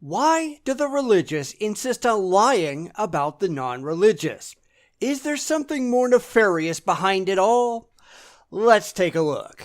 Why do the religious insist on lying about the non-religious? Is there something more nefarious behind it all? Let's take a look.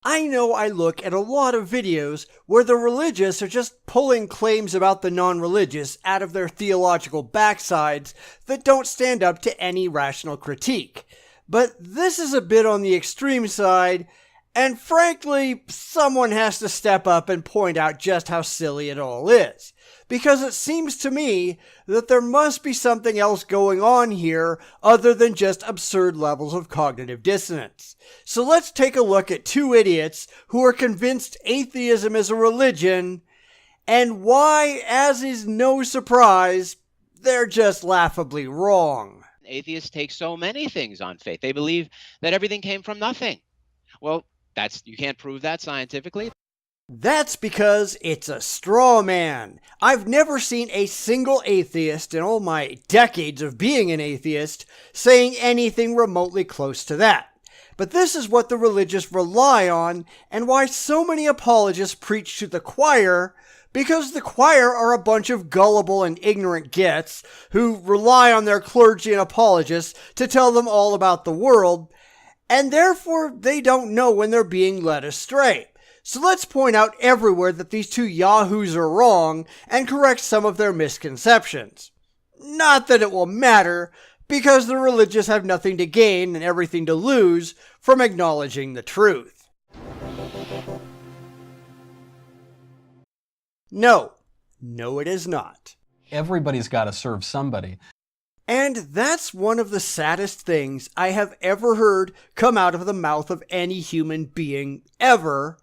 I know I look at a lot of videos where the religious are just pulling claims about the non-religious out of their theological backsides that don't stand up to any rational critique. But this is a bit on the extreme side, and frankly, someone has to step up and point out just how silly it all is. Because it seems to me that there must be something else going on here other than just absurd levels of cognitive dissonance. So let's take a look at two idiots who are convinced atheism is a religion, and why, as is no surprise, they're just laughably wrong. Atheists take so many things on faith. They believe that everything came from nothing. Well, you can't prove that scientifically. That's because it's a straw man. I've never seen a single atheist in all my decades of being an atheist saying anything remotely close to that. But this is what the religious rely on, and why so many apologists preach to the choir, because the choir are a bunch of gullible and ignorant gits who rely on their clergy and apologists to tell them all about the world, and therefore they don't know when they're being led astray. So let's point out everywhere that these two yahoos are wrong and correct some of their misconceptions. Not that it will matter, because the religious have nothing to gain and everything to lose from acknowledging the truth. No, it is not. Everybody's got to serve somebody. And that's one of the saddest things I have ever heard come out of the mouth of any human being ever,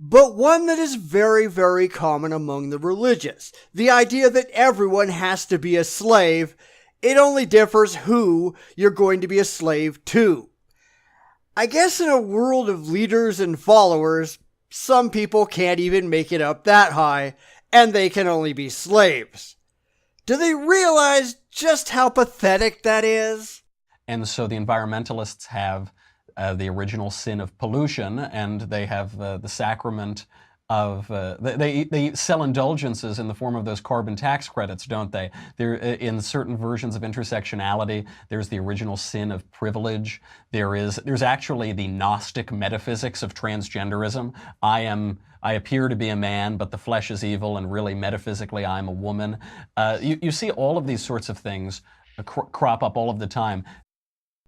but one that is very, very common among the religious. The idea that everyone has to be a slave. It only differs who you're going to be a slave to. I guess in a world of leaders and followers, some people can't even make it up that high, and they can only be slaves. Do they realize just how pathetic that is? And so the environmentalists have the original sin of pollution, and they have the sacrament of they sell indulgences in the form of those carbon tax credits, don't they? There, in certain versions of intersectionality, there's the original sin of privilege. There's actually the Gnostic metaphysics of transgenderism. I appear to be a man, but the flesh is evil, and really metaphysically I'm a woman. You see all of these sorts of things crop up all of the time.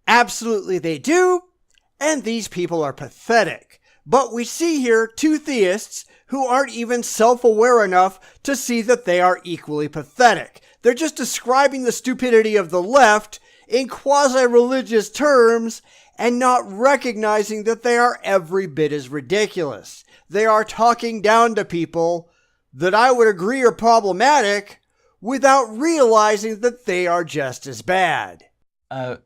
Absolutely they do. And these people are pathetic. But we see here two theists who aren't even self-aware enough to see that they are equally pathetic. They're just describing the stupidity of the left in quasi-religious terms and not recognizing that they are every bit as ridiculous. They are talking down to people that I would agree are problematic without realizing that they are just as bad.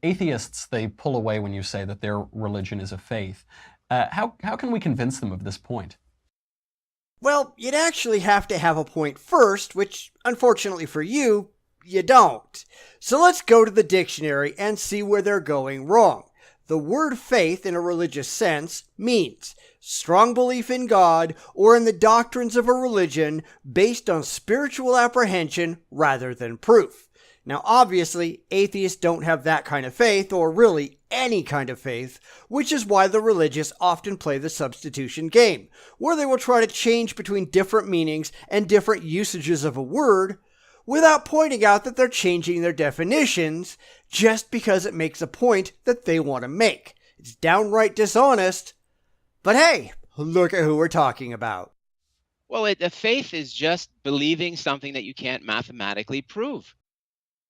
Atheists, they pull away when you say that their religion is a faith. How can we convince them of this point? Well, you'd actually have to have a point first, which, unfortunately for you, you don't. So let's go to the dictionary and see where they're going wrong. The word faith, in a religious sense, means strong belief in God or in the doctrines of a religion based on spiritual apprehension rather than proof. Now, obviously, atheists don't have that kind of faith, or really any kind of faith, which is why the religious often play the substitution game, where they will try to change between different meanings and different usages of a word, without pointing out that they're changing their definitions just because it makes a point that they want to make. It's downright dishonest, but hey, look at who we're talking about. Well, a faith is just believing something that you can't mathematically prove.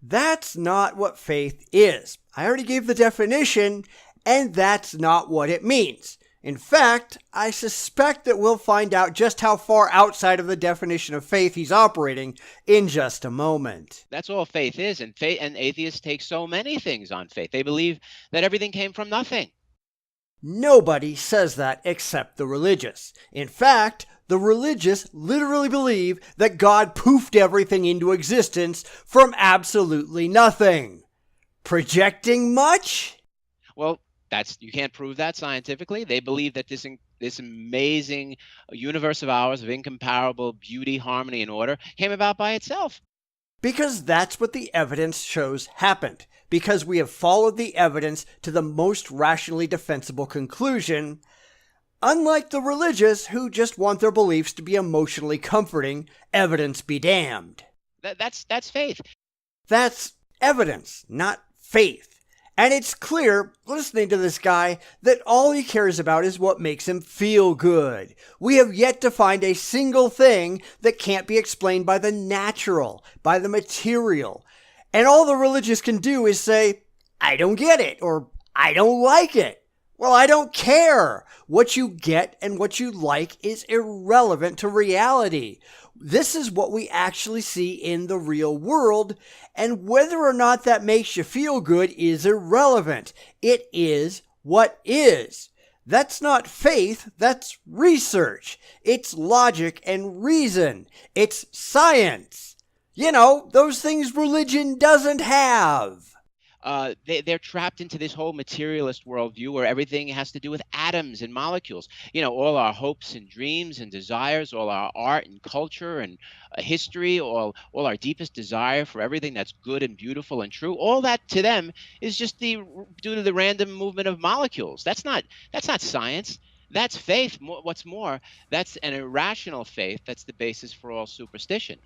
That's not what faith is. I already gave the definition, and that's not what it means. In fact, I suspect that we'll find out just how far outside of the definition of faith he's operating in just a moment. That's all faith is, and atheists take so many things on faith. They believe that everything came from nothing. Nobody says that except the religious. In fact, the religious literally believe that God poofed everything into existence from absolutely nothing. projecting much? Well, you can't prove that scientifically. They believe that this amazing universe of ours of incomparable beauty, harmony, and order came about by itself. Because that's what the evidence shows happened. Because we have followed the evidence to the most rationally defensible conclusion, unlike the religious who just want their beliefs to be emotionally comforting, evidence be damned. That's faith. That's evidence, not faith. And it's clear, listening to this guy, that all he cares about is what makes him feel good. We have yet to find a single thing that can't be explained by the natural, by the material. And all the religious can do is say, I don't get it, or I don't like it. Well, I don't care. What you get and what you like is irrelevant to reality. This is what we actually see in the real world, and whether or not that makes you feel good is irrelevant. It is what is. That's not faith, that's research. It's logic and reason. It's science. You know, those things religion doesn't have. They're trapped into this whole materialist worldview where everything has to do with atoms and molecules. All our hopes and dreams and desires, all our art and culture and history, all our deepest desire for everything that's good and beautiful and true, all that to them is just due to the random movement of molecules. That's not science. That's faith. What's more, that's an irrational faith that's the basis for all superstition.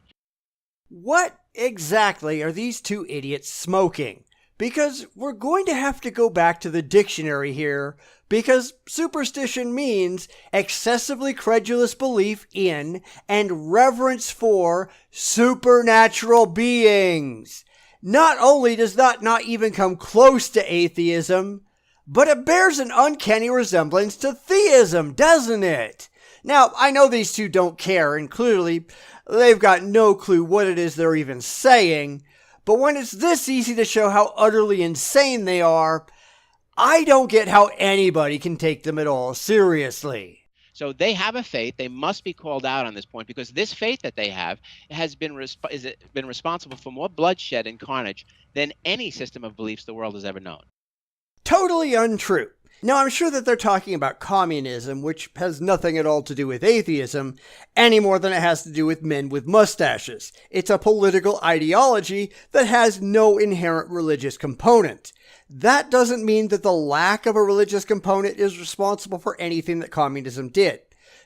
What exactly are these two idiots smoking? Because we're going to have to go back to the dictionary here, because superstition means excessively credulous belief in and reverence for supernatural beings. Not only does that not even come close to atheism, but it bears an uncanny resemblance to theism, doesn't it? Now, I know these two don't care, and clearly they've got no clue what it is they're even saying. But when it's this easy to show how utterly insane they are, I don't get how anybody can take them at all seriously. So they have a faith. They must be called out on this point, because this faith that they have has been responsible for more bloodshed and carnage than any system of beliefs the world has ever known. Totally untrue. Now, I'm sure that they're talking about communism, which has nothing at all to do with atheism, any more than it has to do with men with mustaches. It's a political ideology that has no inherent religious component. That doesn't mean that the lack of a religious component is responsible for anything that communism did.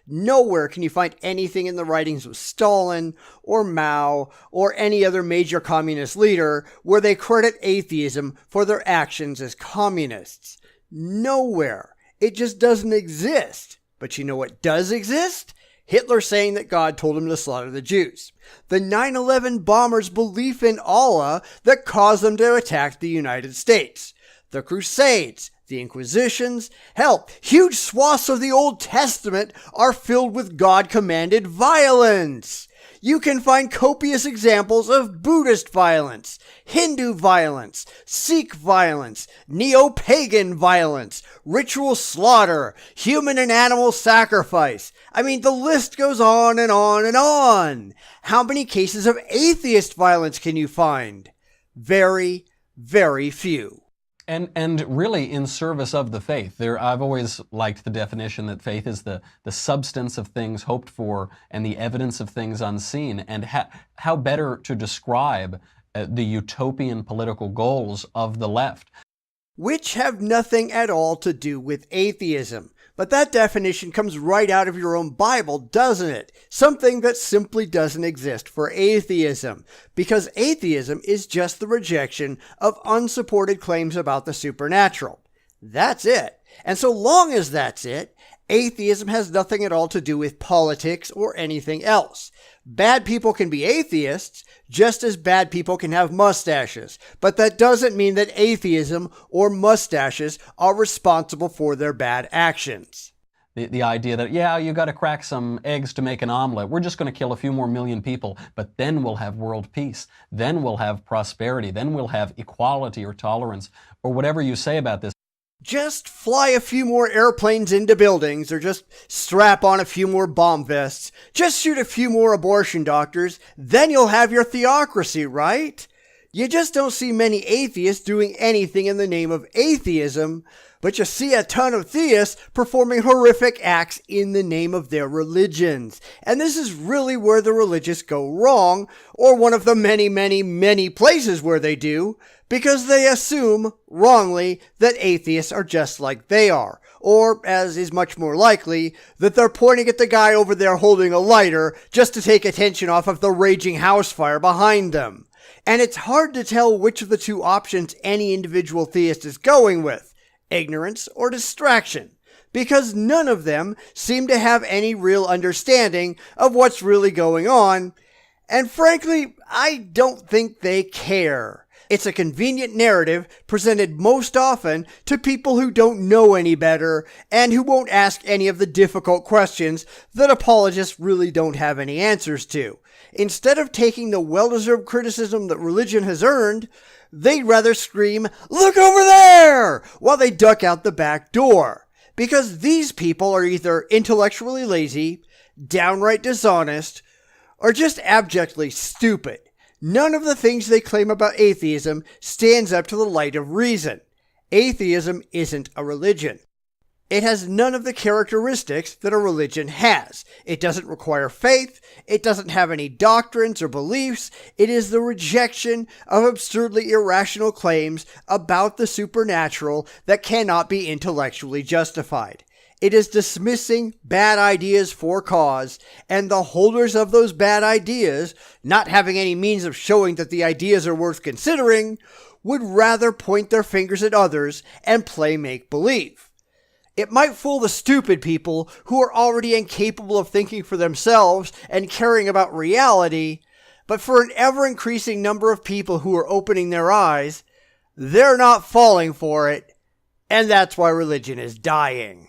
Nowhere can you find anything in the writings of Stalin or Mao or any other major communist leader where they credit atheism for their actions as communists. Nowhere. It just doesn't exist. But you know what does exist? Hitler saying that God told him to slaughter the Jews. The 9/11 bombers' belief in Allah that caused them to attack the United States. The Crusades, the Inquisitions, hell, huge swaths of the Old Testament are filled with God-commanded violence. You can find copious examples of Buddhist violence, Hindu violence, Sikh violence, neo-pagan violence, ritual slaughter, human and animal sacrifice. I mean, the list goes on and on and on. How many cases of atheist violence can you find? Very, very few. And really in service of the faith. I've always liked the definition that faith is the substance of things hoped for and the evidence of things unseen. And how better to describe the utopian political goals of the left. Which have nothing at all to do with atheism. But that definition comes right out of your own Bible, doesn't it? Something that simply doesn't exist for atheism. Because atheism is just the rejection of unsupported claims about the supernatural. That's it. And so long as that's it, atheism has nothing at all to do with politics or anything else. Bad people can be atheists, just as bad people can have mustaches. But that doesn't mean that atheism or mustaches are responsible for their bad actions. The idea that, yeah, you got to crack some eggs to make an omelet. We're just going to kill a few more million people, but then we'll have world peace. Then we'll have prosperity. Then we'll have equality or tolerance or whatever you say about this. Just fly a few more airplanes into buildings, or just strap on a few more bomb vests. Just shoot a few more abortion doctors, then you'll have your theocracy, right? You just don't see many atheists doing anything in the name of atheism, but you see a ton of theists performing horrific acts in the name of their religions. And this is really where the religious go wrong, or one of the many, many, many places where they do, because they assume, wrongly, that atheists are just like they are. Or, as is much more likely, that they're pointing at the guy over there holding a lighter just to take attention off of the raging house fire behind them. And it's hard to tell which of the two options any individual theist is going with, ignorance or distraction, because none of them seem to have any real understanding of what's really going on, and frankly, I don't think they care. It's a convenient narrative presented most often to people who don't know any better and who won't ask any of the difficult questions that apologists really don't have any answers to. Instead of taking the well-deserved criticism that religion has earned, they'd rather scream, "Look over there!" while they duck out the back door. Because these people are either intellectually lazy, downright dishonest, or just abjectly stupid. None of the things they claim about atheism stands up to the light of reason. Atheism isn't a religion. It has none of the characteristics that a religion has. It doesn't require faith. It doesn't have any doctrines or beliefs. It is the rejection of absurdly irrational claims about the supernatural that cannot be intellectually justified. It is dismissing bad ideas for cause, and the holders of those bad ideas, not having any means of showing that the ideas are worth considering, would rather point their fingers at others and play make-believe. It might fool the stupid people who are already incapable of thinking for themselves and caring about reality, but for an ever-increasing number of people who are opening their eyes, they're not falling for it, and that's why religion is dying.